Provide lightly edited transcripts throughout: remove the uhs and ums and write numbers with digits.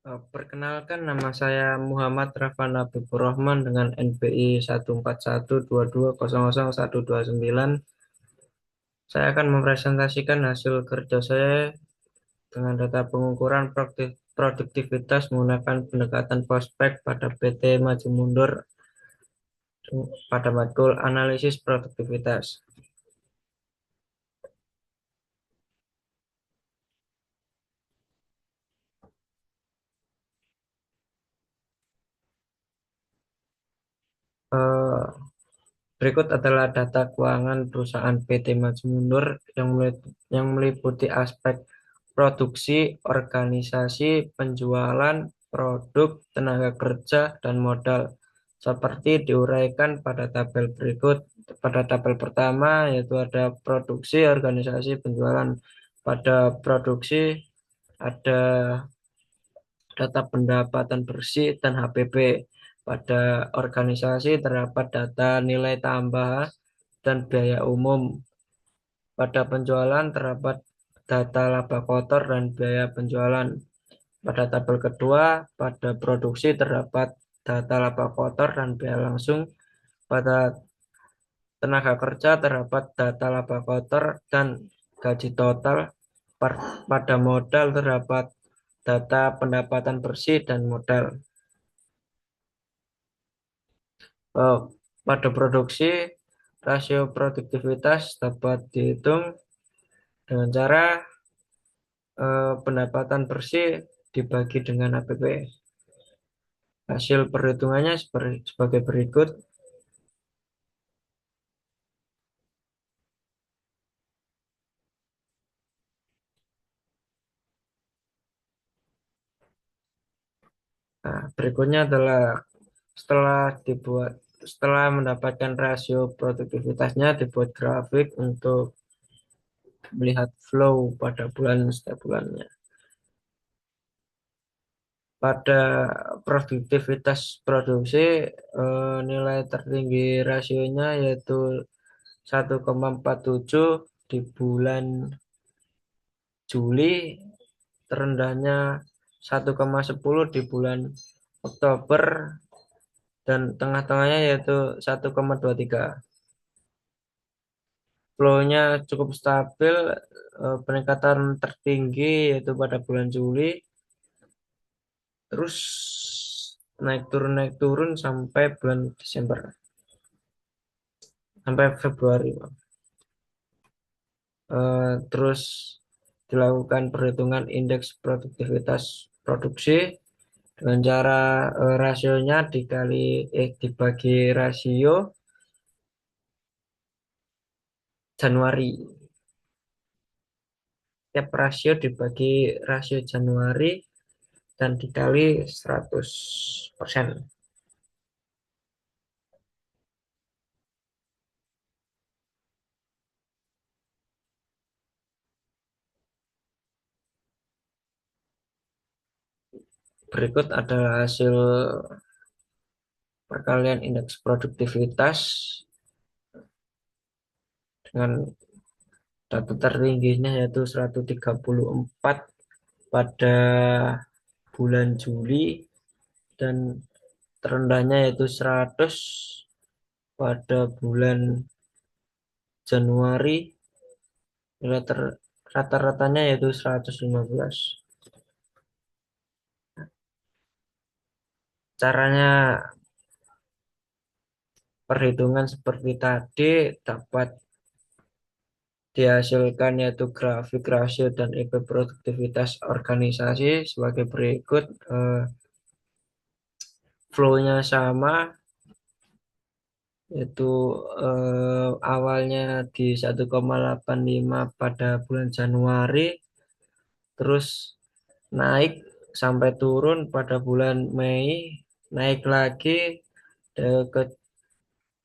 Perkenalkan, nama saya Muhammad Rafan Habibur Rahman dengan NPI 14122000129. Saya akan mempresentasikan hasil kerja saya dengan data pengukuran produktivitas menggunakan pendekatan prospek pada PT Maju Mundur pada matkul analisis produktivitas. Eh, Berikut adalah data keuangan perusahaan PT Maju Mundur yang meliputi aspek produksi, organisasi, penjualan, produk, tenaga kerja, dan modal. Seperti diuraikan pada tabel berikut. Pada tabel pertama yaitu ada produksi, organisasi, penjualan. Pada produksi ada data pendapatan bersih dan HPP. Pada organisasi terdapat data nilai tambah dan biaya umum. Pada penjualan terdapat data laba kotor dan biaya penjualan. Pada tabel kedua, pada produksi terdapat data laba kotor dan biaya langsung. Pada tenaga kerja terdapat data laba kotor dan gaji total. Pada modal terdapat data pendapatan bersih dan modal. Eh, Pada produksi, rasio produktivitas dapat dihitung dengan cara pendapatan bersih dibagi dengan APP. Hasil perhitungannya sebagai berikut. Nah, berikutnya adalah setelah dibuat setelah mendapatkan rasio produktivitasnya, dibuat grafik untuk melihat flow pada bulan setiap bulannya. Pada produktivitas produksi, nilai tertinggi rasionya yaitu 1,47 di bulan Juli, terendahnya 1,10 di bulan Oktober, dan tengah-tengahnya yaitu 1,23. Flow-nya cukup stabil, peningkatan tertinggi yaitu pada bulan Juli, terus naik turun sampai bulan Desember, sampai Februari. Terus dilakukan perhitungan indeks produktivitas produksi dengan cara rasionya dibagi rasio Januari. Tiap rasio dibagi rasio Januari dan dikali 100%. Berikut adalah hasil perkalian indeks produktivitas dengan data tertingginya yaitu 134 pada bulan Juli dan terendahnya yaitu 100 pada bulan Januari. Nilai rata-ratanya yaitu 115. Caranya perhitungan seperti tadi dapat dihasilkan yaitu grafik rasio dan IP produktivitas organisasi sebagai berikut. Flow-nya sama, yaitu awalnya di 1,85 pada bulan Januari, terus naik sampai turun pada bulan Mei, naik lagi ke,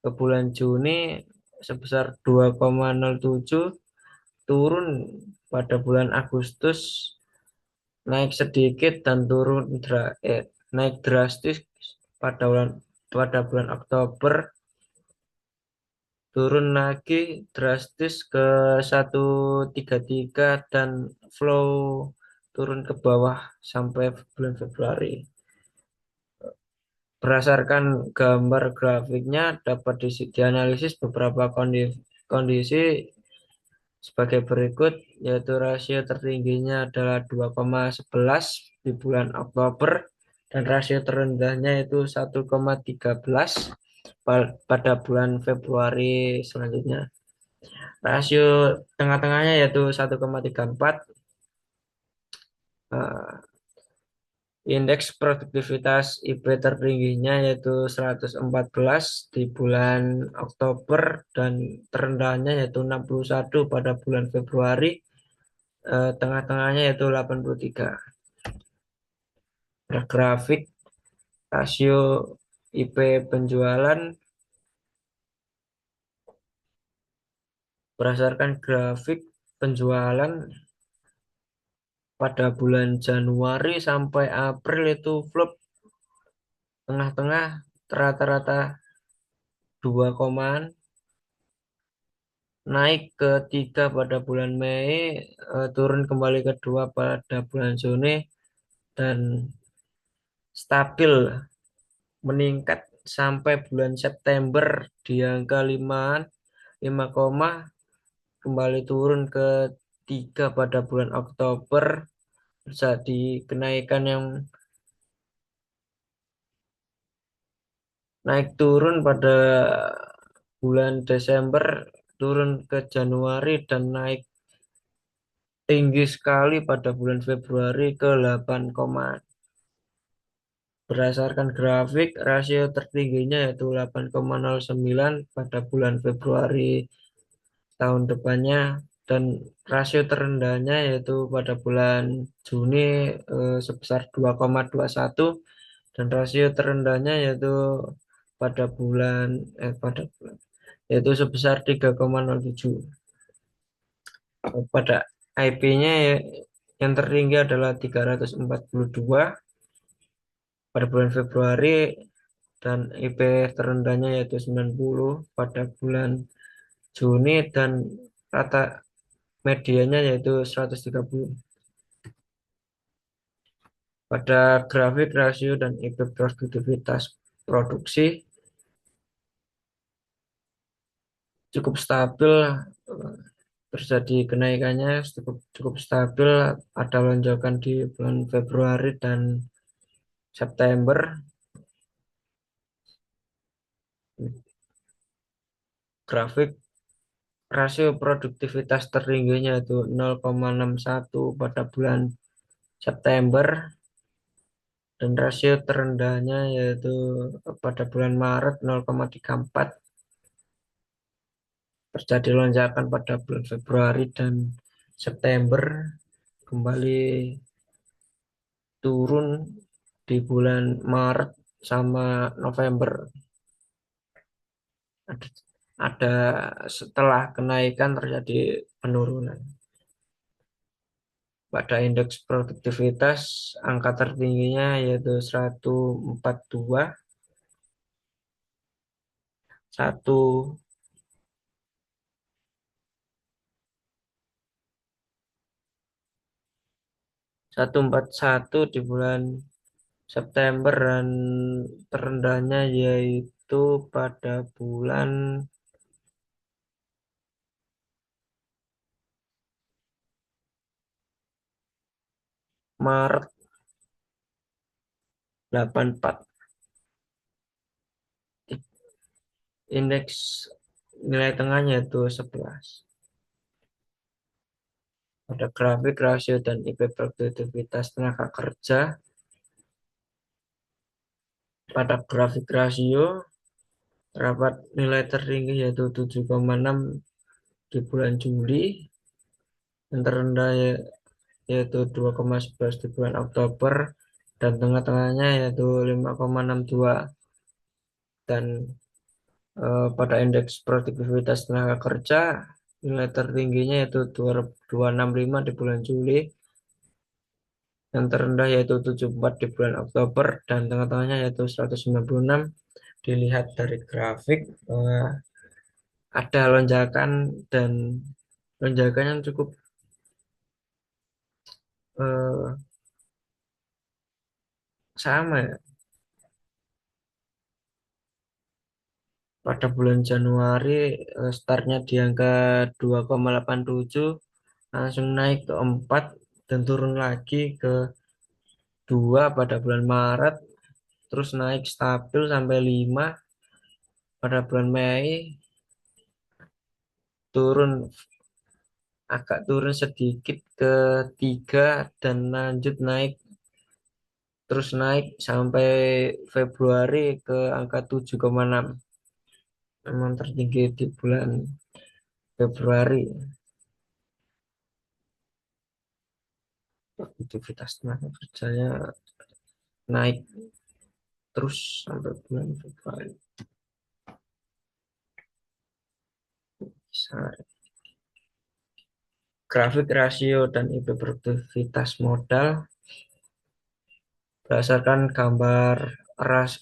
ke bulan Juni sebesar 2,07, turun pada bulan Agustus, naik sedikit dan naik drastis pada bulan Oktober, turun lagi drastis ke 133 dan flow turun ke bawah sampai bulan Februari. Berdasarkan gambar grafiknya dapat dianalisis beberapa kondisi sebagai berikut, yaitu rasio tertingginya adalah 2,11 di bulan Oktober dan rasio terendahnya itu 1,13 pada bulan Februari selanjutnya. Rasio tengah-tengahnya yaitu 1,34. eh, Indeks produktivitas IP tertingginya yaitu 114 di bulan Oktober dan terendahnya yaitu 61 pada bulan Februari. Tengah-tengahnya yaitu 83. Pada grafik rasio IP penjualan berdasarkan grafik penjualan pada bulan Januari sampai April itu flop tengah-tengah rata-rata 2 komaan, naik ke 3 pada bulan Mei, turun kembali ke 2 pada bulan Juni dan stabil meningkat sampai bulan September di angka 5 koma, kembali turun ke 3 pada bulan Oktober, terjadi kenaikan yang naik turun pada bulan Desember, turun ke Januari dan naik tinggi sekali pada bulan Februari ke 8 koma. Berdasarkan grafik, rasio tertingginya yaitu 8,09 pada bulan Februari tahun depannya dan rasio terendahnya yaitu pada bulan Juni sebesar 2,21 dan rasio terendahnya yaitu pada bulan pada bulan yaitu sebesar 3,07. Pada IP-nya yang tertinggi adalah 342 pada bulan Februari dan IP terendahnya yaitu 90 pada bulan Juni dan rata medianya yaitu 130. Pada grafik rasio dan IP produktivitas produksi cukup stabil, terjadi kenaikannya cukup cukup stabil, ada lonjakan di bulan Februari dan September. Grafik rasio produktivitas tertingginya itu 0,61 pada bulan September dan rasio terendahnya yaitu pada bulan Maret 0,34. Terjadi lonjakan pada bulan Februari dan September, kembali turun di bulan Maret sama November. Ada, ada setelah kenaikan terjadi penurunan. Pada indeks produktivitas, angka tertingginya yaitu 142, 1 141 di bulan September dan terendahnya yaitu pada bulan Maret 84. Indeks nilai tengahnya itu 11. Pada grafik rasio dan IP produktivitas tenaga kerja, pada grafik rasio terdapat nilai tertinggi yaitu 7,6 di bulan Juli dan terendah yaitu 2,11 di bulan Oktober dan tengah-tengahnya yaitu 5,62 dan pada indeks produktivitas tenaga kerja nilai tertingginya yaitu 265 di bulan Juli, yang terendah yaitu 74 di bulan Oktober dan tengah-tengahnya yaitu 196. Dilihat dari grafik ada lonjakan dan lonjakan yang cukup eh, sama ya. Pada bulan Januari startnya di angka 2,87, langsung naik ke 4 dan turun lagi ke 2 pada bulan Maret, terus naik stabil sampai 5 pada bulan Mei, turun agak turun sedikit ke 3 dan lanjut naik, terus naik sampai Februari ke angka 7,6. Memang tertinggi di bulan Februari. Aktivitas tenaga kerjanya naik terus sampai bulan Februari. Bisa. Grafik rasio dan IP produktivitas modal berdasarkan gambar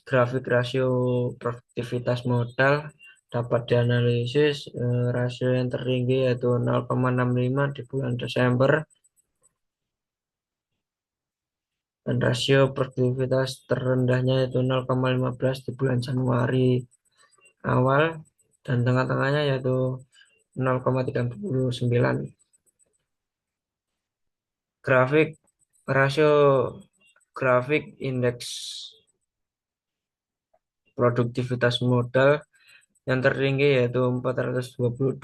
grafik rasio produktivitas modal dapat dianalisis. Rasio yang tertinggi yaitu 0,65 di bulan Desember dan rasio produktivitas terendahnya yaitu 0,15 di bulan Januari awal, dan tengah-tengahnya yaitu 0,39. Grafik rasio grafik indeks produktivitas modal yang tertinggi yaitu 422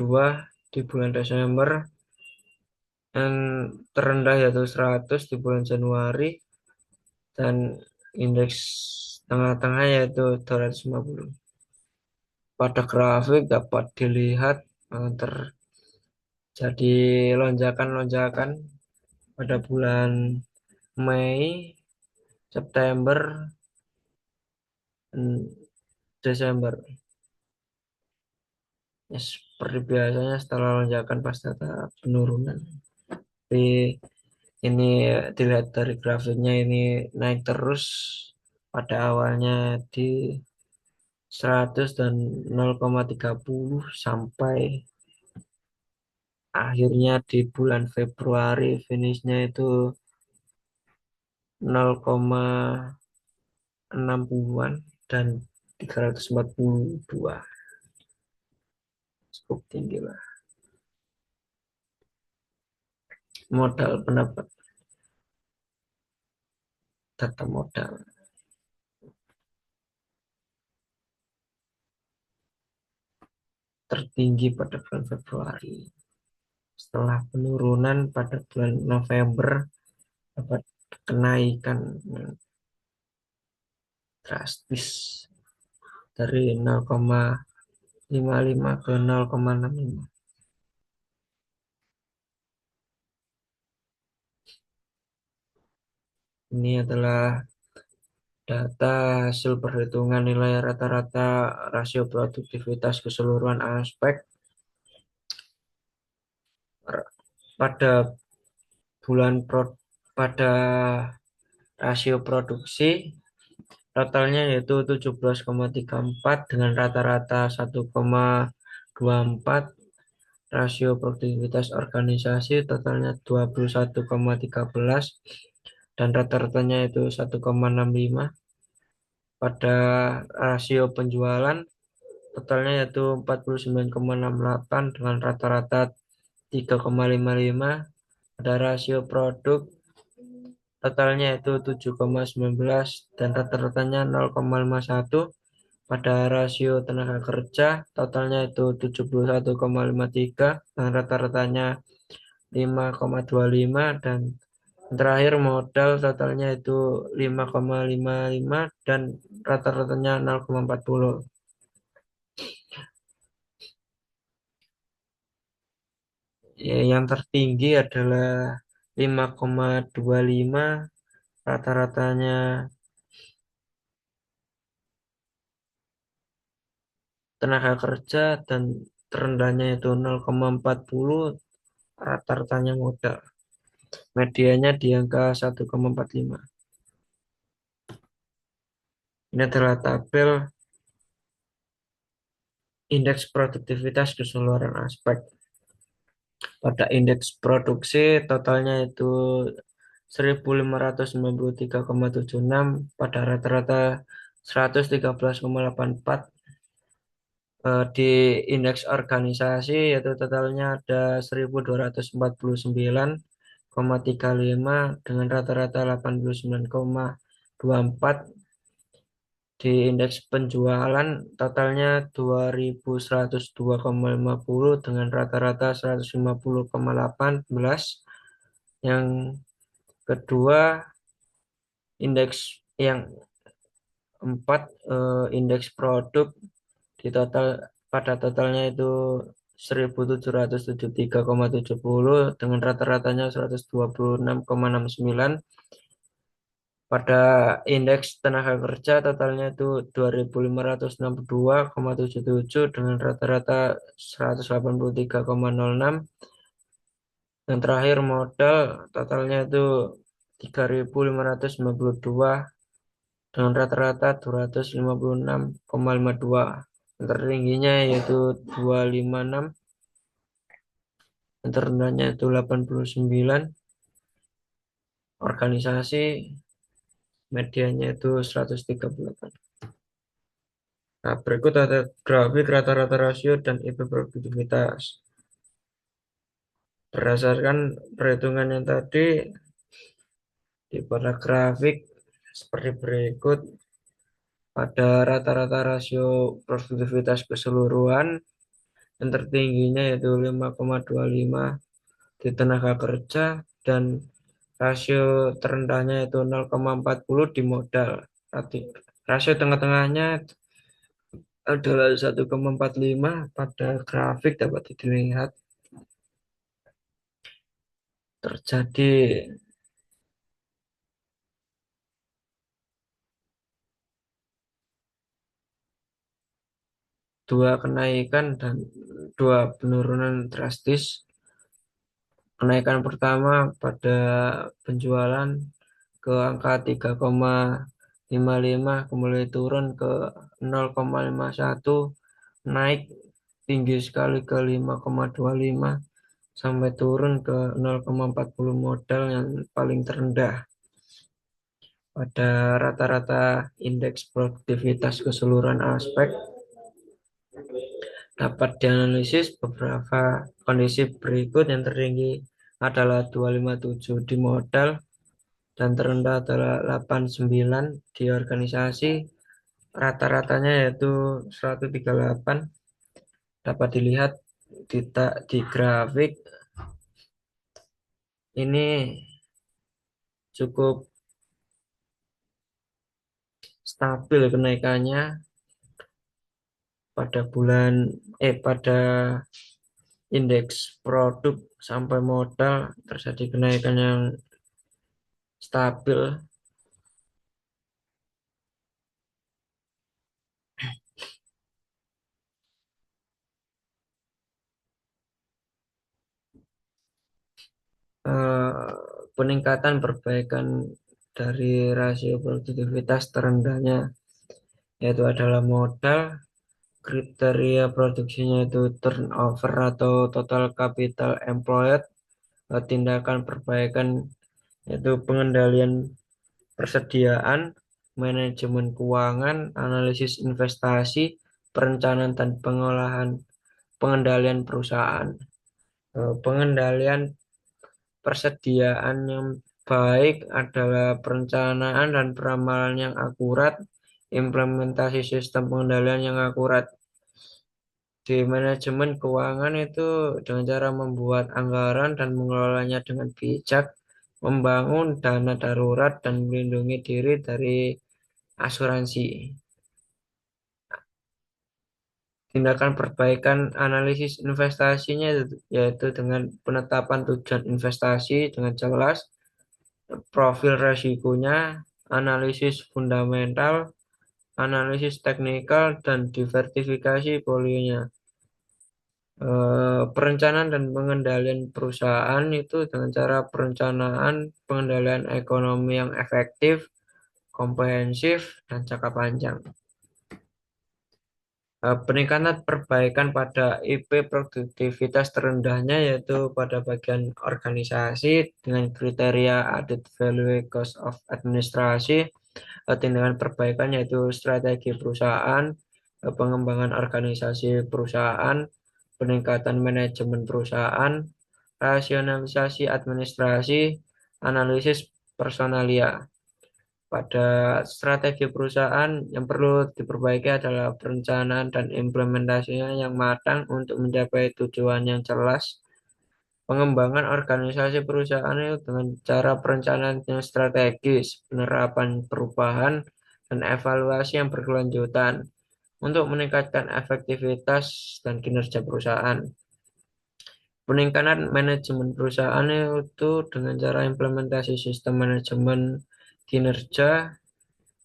di bulan Desember dan terendah yaitu 100 di bulan Januari, dan indeks tengah-tengah yaitu 250. Pada grafik dapat dilihat terjadi lonjakan-lonjakan pada bulan Mei, September, dan Desember. Ya, seperti biasanya setelah lonjakan pasti ada penurunan. Tapi ini dilihat dari grafiknya ini naik terus pada awalnya di 100 dan 0,30 sampai akhirnya di bulan Februari finishnya itu 0,60-an dan 342, cukup tinggi lah. Modal pendapat data modal tertinggi pada bulan Februari setelah penurunan pada bulan November, dapat kenaikan drastis dari 0,55 ke 0,65. Ini adalah data hasil perhitungan nilai rata-rata rasio produktivitas keseluruhan aspek pada bulan pada rasio produksi totalnya yaitu 17,34 dengan rata-rata 1,24. Rasio produktivitas organisasi totalnya 21,13 dan rata-ratanya itu 1,65. Pada rasio penjualan totalnya yaitu 49,68 dengan rata-rata 3,55. Pada rasio produk totalnya itu 7,19 dan rata-ratanya 0,51. Pada rasio tenaga kerja totalnya itu 71,53 dan rata-ratanya 5,25, dan terakhir modal totalnya itu 5,55 dan rata-ratanya 0,40. Ya, yang tertinggi adalah 5,25 rata-ratanya tenaga kerja, dan terendahnya itu 0,40 rata-ratanya modal. Medianya di angka 1,45. Ini adalah tabel indeks produktivitas keseluruhan aspek. Pada indeks produksi totalnya itu 1593,76 pada rata-rata 113,84. Di indeks organisasi yaitu totalnya ada 1249,35 dengan rata-rata 89,24. Di indeks penjualan totalnya 2102,50 dengan rata-rata 150,18. Yang kedua, indeks yang empat, indeks produk di total pada totalnya itu 1773,70 dengan rata-ratanya 126,69. Pada indeks tenaga kerja totalnya itu 2562,77 dengan rata-rata 183,06. Yang terakhir modal totalnya itu 3592 dengan rata-rata 256,52. Yang tertingginya yaitu 256, yang terendahnya itu 89. Organisasi medianya itu 138. Nah, berikut ada grafik rata-rata rasio dan IP produktivitas. Berdasarkan perhitungan yang tadi, di pada grafik seperti berikut. Pada rata-rata rasio produktivitas keseluruhan, yang tertingginya yaitu 5,25 di tenaga kerja dan rasio terendahnya itu 0,40 di modal. Rasio tengah-tengahnya adalah 1,45 pada grafik dapat dilihat terjadi dua kenaikan dan dua penurunan drastis. Kenaikan pertama pada penjualan ke angka 3,55, kemudian turun ke 0,51, naik tinggi sekali ke 5,25 sampai turun ke 0,40 modal yang paling terendah. Pada rata-rata indeks produktivitas keseluruhan aspek dapat dianalisis beberapa kondisi berikut. Yang tertinggi adalah 257 di modal dan terendah adalah 89 di organisasi. Rata-ratanya yaitu 138. Dapat dilihat di grafik ini cukup stabil kenaikannya pada indeks produk sampai modal terjadi kenaikan yang stabil. Eh, Peningkatan perbaikan dari rasio produktivitas terendahnya yaitu adalah modal. Kriteria produksinya itu turnover atau total capital employed. Tindakan perbaikan yaitu pengendalian persediaan, manajemen keuangan, analisis investasi, perencanaan dan pengolahan, pengendalian perusahaan. Pengendalian persediaan yang baik adalah perencanaan dan peramalan yang akurat, implementasi sistem pengendalian yang akurat. Di manajemen keuangan itu dengan cara membuat anggaran dan mengelolanya dengan bijak, membangun dana darurat dan melindungi diri dari asuransi. Tindakan perbaikan analisis investasinya yaitu dengan penetapan tujuan investasi dengan jelas, profil resikonya, analisis fundamental, analisis teknikal, dan diversifikasi portfolionya. Perencanaan dan pengendalian perusahaan itu dengan cara perencanaan pengendalian ekonomi yang efektif, komprehensif, dan jangka panjang. Peningkatan perbaikan pada IP produktivitas terendahnya yaitu pada bagian organisasi dengan kriteria added value cost of administrasi, tindakan perbaikan yaitu strategi perusahaan, pengembangan organisasi perusahaan, peningkatan manajemen perusahaan, rasionalisasi administrasi, analisis personalia. Pada strategi perusahaan yang perlu diperbaiki adalah perencanaan dan implementasinya yang matang untuk mencapai tujuan yang jelas. Pengembangan organisasi perusahaan itu dengan cara perencanaan yang strategis, penerapan perubahan, dan evaluasi yang berkelanjutan untuk meningkatkan efektivitas dan kinerja perusahaan. Peningkatan manajemen perusahaan itu dengan cara implementasi sistem manajemen kinerja,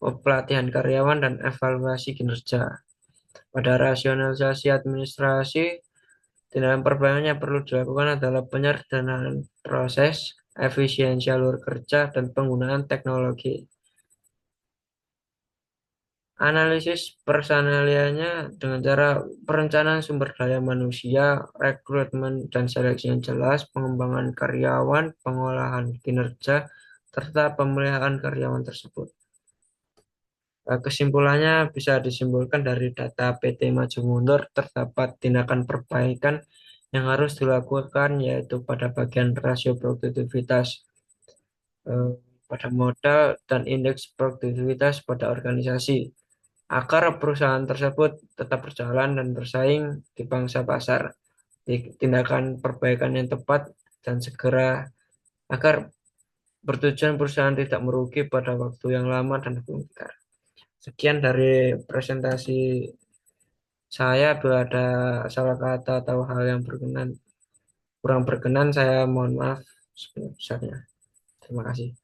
pelatihan karyawan, dan evaluasi kinerja. Pada rasionalisasi administrasi, tindakan perbaikan yang perlu dilakukan adalah penyederhanaan proses, efisiensi alur kerja, dan penggunaan teknologi. Analisis personalianya dengan cara perencanaan sumber daya manusia, rekrutmen dan seleksi yang jelas, pengembangan karyawan, pengolahan kinerja, serta pemeliharaan karyawan tersebut. Kesimpulannya bisa disimpulkan dari data PT Maju Mundur terdapat tindakan perbaikan yang harus dilakukan yaitu pada bagian rasio produktivitas eh, pada modal dan indeks produktivitas pada organisasi agar perusahaan tersebut tetap berjalan dan bersaing di pangsa pasar. Tindakan perbaikan yang tepat dan segera agar bertujuan perusahaan tidak merugi pada waktu yang lama dan lingkar. Sekian dari presentasi saya. Bila ada salah kata atau hal yang kurang berkenan, saya mohon maaf sebesar-besarnya. Terima kasih.